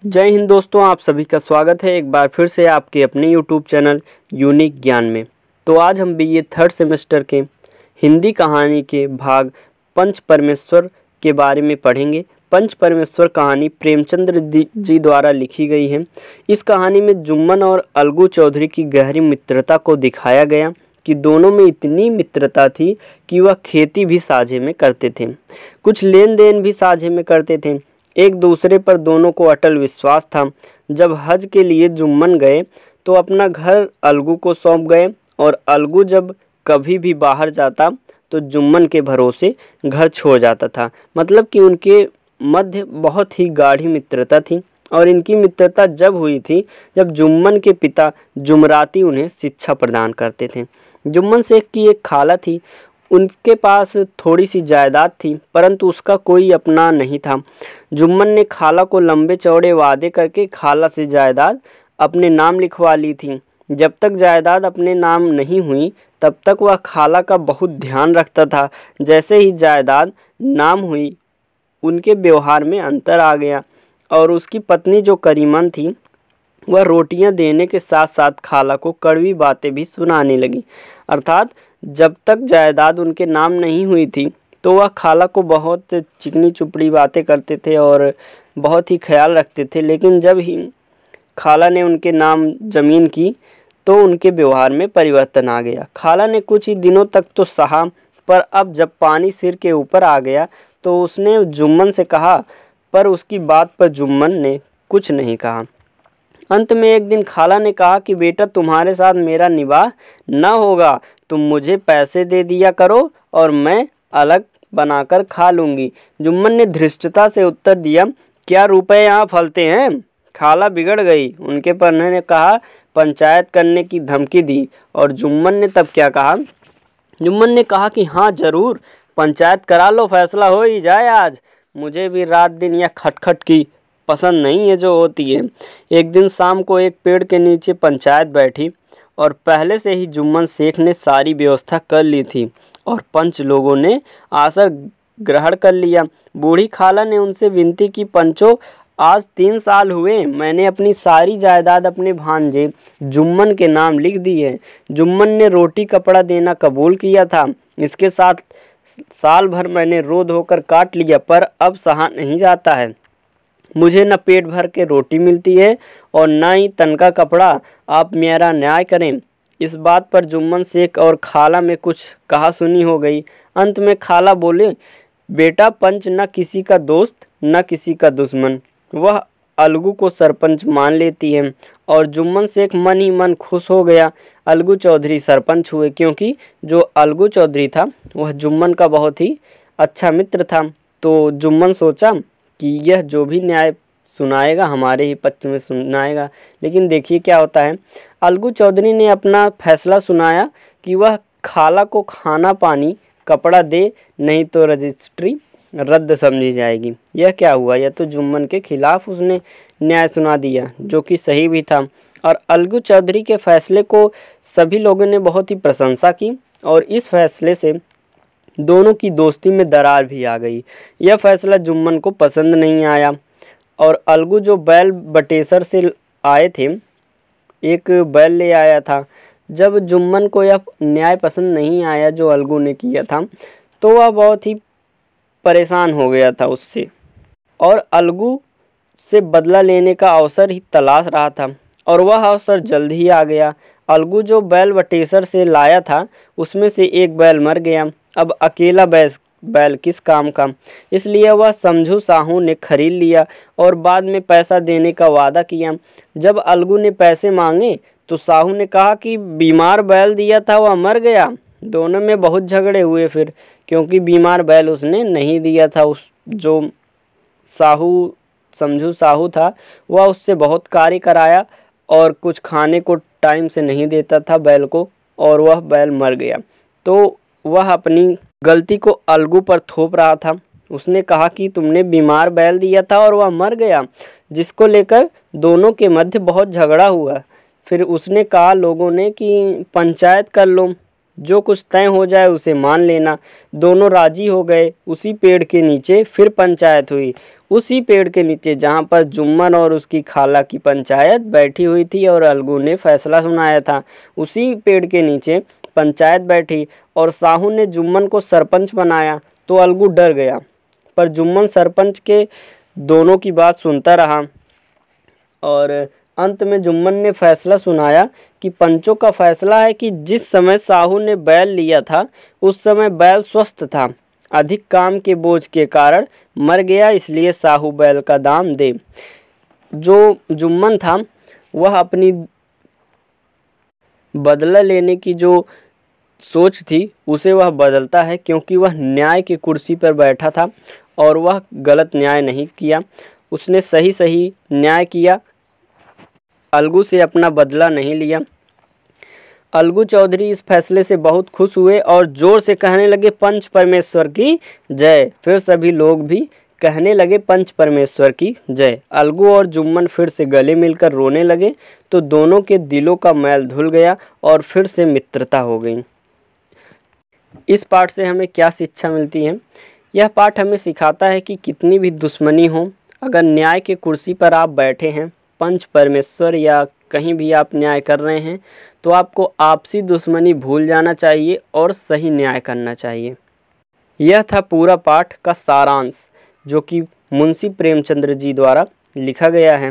जय हिंद दोस्तों, आप सभी का स्वागत है एक बार फिर से आपके अपने यूट्यूब चैनल यूनिक ज्ञान में। तो आज हम बीए थर्ड सेमेस्टर के हिंदी कहानी के भाग पंच परमेश्वर के बारे में पढ़ेंगे। पंच परमेश्वर कहानी प्रेमचंद्र जी द्वारा लिखी गई है। इस कहानी में जुम्मन और अलगू चौधरी की गहरी मित्रता को दिखाया गया कि दोनों में इतनी मित्रता थी कि वह खेती भी साझे में करते थे, कुछ लेन देन भी साझे में करते थे। एक दूसरे पर दोनों को अटल विश्वास था। जब हज के लिए जुम्मन गए तो अपना घर अलगू को सौंप गए और अलगू जब कभी भी बाहर जाता तो जुम्मन के भरोसे घर छोड़ जाता था। मतलब कि उनके मध्य बहुत ही गाढ़ी मित्रता थी। और इनकी मित्रता जब हुई थी जब जुम्मन के पिता जुमराती उन्हें शिक्षा प्रदान करते थे। जुम्मन शेख की एक खाला थी, उनके पास थोड़ी सी जायदाद थी परंतु उसका कोई अपना नहीं था। जुम्मन ने खाला को लंबे चौड़े वादे करके खाला से जायदाद अपने नाम लिखवा ली थी। जब तक जायदाद अपने नाम नहीं हुई तब तक वह खाला का बहुत ध्यान रखता था। जैसे ही जायदाद नाम हुई उनके व्यवहार में अंतर आ गया और उसकी पत्नी जो करीमन थी वह रोटियां देने के साथ साथ खाला को कड़वी बातें भी सुनाने लगी। अर्थात जब तक जायदाद उनके नाम नहीं हुई थी तो वह खाला को बहुत चिकनी चुपड़ी बातें करते थे और बहुत ही ख्याल रखते थे। लेकिन जब ही खाला ने उनके नाम ज़मीन की तो उनके व्यवहार में परिवर्तन आ गया। खाला ने कुछ ही दिनों तक तो सहा, पर अब जब पानी सिर के ऊपर आ गया तो उसने जुम्मन से कहा, पर उसकी बात पर जुम्मन ने कुछ नहीं कहा। अंत में एक दिन खाला ने कहा कि बेटा, तुम्हारे साथ मेरा निवाह न होगा, तुम मुझे पैसे दे दिया करो और मैं अलग बनाकर खा लूँगी। जुम्मन ने धृष्टता से उत्तर दिया, क्या रुपए यहाँ फलते हैं? खाला बिगड़ गई। उनके पन्ने ने कहा, पंचायत करने की धमकी दी। और जुम्मन ने तब क्या कहा? जुम्मन ने कहा कि हाँ ज़रूर, पंचायत करा लो, फैसला हो ही जाए आज। मुझे भी रात दिन या खटखट की पसंद नहीं है जो होती है। एक दिन शाम को एक पेड़ के नीचे पंचायत बैठी और पहले से ही जुम्मन शेख ने सारी व्यवस्था कर ली थी और पंच लोगों ने आसन ग्रहण कर लिया। बूढ़ी खाला ने उनसे विनती की, पंचो, आज 3 साल हुए मैंने अपनी सारी जायदाद अपने भांजे जुम्मन के नाम लिख दी है। जुम्मन ने रोटी कपड़ा देना कबूल किया था, इसके साथ साल भर मैंने रो धोकर काट लिया, पर अब सहा नहीं जाता है। मुझे न पेट भर के रोटी मिलती है और न ही तन का कपड़ा। आप मेरा न्याय करें। इस बात पर जुम्मन शेख और खाला में कुछ कहा सुनी हो गई। अंत में खाला बोले, बेटा, पंच न किसी का दोस्त न किसी का दुश्मन, वह अलगू को सरपंच मान लेती है। और जुम्मन शेख मन ही मन खुश हो गया। अलगू चौधरी सरपंच हुए, क्योंकि जो अलगू चौधरी था वह जुम्मन का बहुत ही अच्छा मित्र था। तो जुम्मन सोचा कि यह जो भी न्याय सुनाएगा हमारे ही पक्ष में सुनाएगा। लेकिन देखिए क्या होता है, अलगू चौधरी ने अपना फैसला सुनाया कि वह खाला को खाना पानी कपड़ा दे, नहीं तो रजिस्ट्री रद्द समझी जाएगी। यह क्या हुआ? यह तो जुम्मन के खिलाफ उसने न्याय सुना दिया, जो कि सही भी था। और अलगू चौधरी के फैसले को सभी लोगों ने बहुत ही प्रशंसा की और इस फैसले से दोनों की दोस्ती में दरार भी आ गई। यह फैसला जुम्मन को पसंद नहीं आया और अलगू जो बैल बटेसर से आए थे, एक बैल ले आया था। जब जुम्मन को यह न्याय पसंद नहीं आया जो अलगू ने किया था तो वह बहुत ही परेशान हो गया था उससे और अलगू से बदला लेने का अवसर ही तलाश रहा था और वह अवसर जल्द ही आ गया। अलगू जो बैल बटेसर से लाया था उसमें से एक बैल मर गया। अब अकेला बैल किस काम का, इसलिए वह समझू साहू ने खरीद लिया और बाद में पैसा देने का वादा किया। जब अलगू ने पैसे मांगे तो साहू ने कहा कि बीमार बैल दिया था वह मर गया। दोनों में बहुत झगड़े हुए फिर, क्योंकि बीमार बैल उसने नहीं दिया था। उस जो समझू साहू था वह उससे बहुत कार्य कराया और कुछ खाने को टाइम से नहीं देता था बैल को और वह बैल मर गया। तो वह अपनी गलती को अलगू पर थोप रहा था। उसने कहा कि तुमने बीमार बैल दिया था और वह मर गया, जिसको लेकर दोनों के मध्य बहुत झगड़ा हुआ। फिर उसने कहा लोगों ने कि पंचायत कर लो, जो कुछ तय हो जाए उसे मान लेना। दोनों राजी हो गए। उसी पेड़ के नीचे फिर पंचायत हुई। उसी पेड़ के नीचे जहाँ पर जुम्मन और उसकी खाला की पंचायत बैठी हुई थी और अलगू ने फैसला सुनाया था, उसी पेड़ के नीचे पंचायत बैठी और साहू ने जुम्मन को सरपंच बनाया तो अलगू डर गया। पर जुम्मन सरपंच के दोनों की बात सुनता रहा और अंत में जुम्मन ने फैसला सुनाया कि पंचों का फैसला है कि जिस समय साहू ने बैल लिया था उस समय बैल स्वस्थ था, अधिक काम के बोझ के कारण मर गया, इसलिए साहू बैल का दाम दे। जो जुम्मन था वह अपनी बदला लेने की जो सोच थी उसे वह बदलता है, क्योंकि वह न्याय की कुर्सी पर बैठा था और वह गलत न्याय नहीं किया, उसने सही न्याय किया, अलगू से अपना बदला नहीं लिया। अलगू चौधरी इस फैसले से बहुत खुश हुए और जोर से कहने लगे पंच परमेश्वर की जय। फिर सभी लोग भी कहने लगे पंच परमेश्वर की जय। अलगू और जुम्मन फिर से गले मिलकर रोने लगे तो दोनों के दिलों का मैल धुल गया और फिर से मित्रता हो गई। इस पाठ से हमें क्या शिक्षा मिलती है? यह पाठ हमें सिखाता है कि कितनी भी दुश्मनी हो, अगर न्याय के कुर्सी पर आप बैठे हैं, पंच परमेश्वर या कहीं भी आप न्याय कर रहे हैं, तो आपको आपसी दुश्मनी भूल जाना चाहिए और सही न्याय करना चाहिए। यह था पूरा पाठ का सारांश जो कि मुंशी प्रेमचंद्र जी द्वारा लिखा गया है।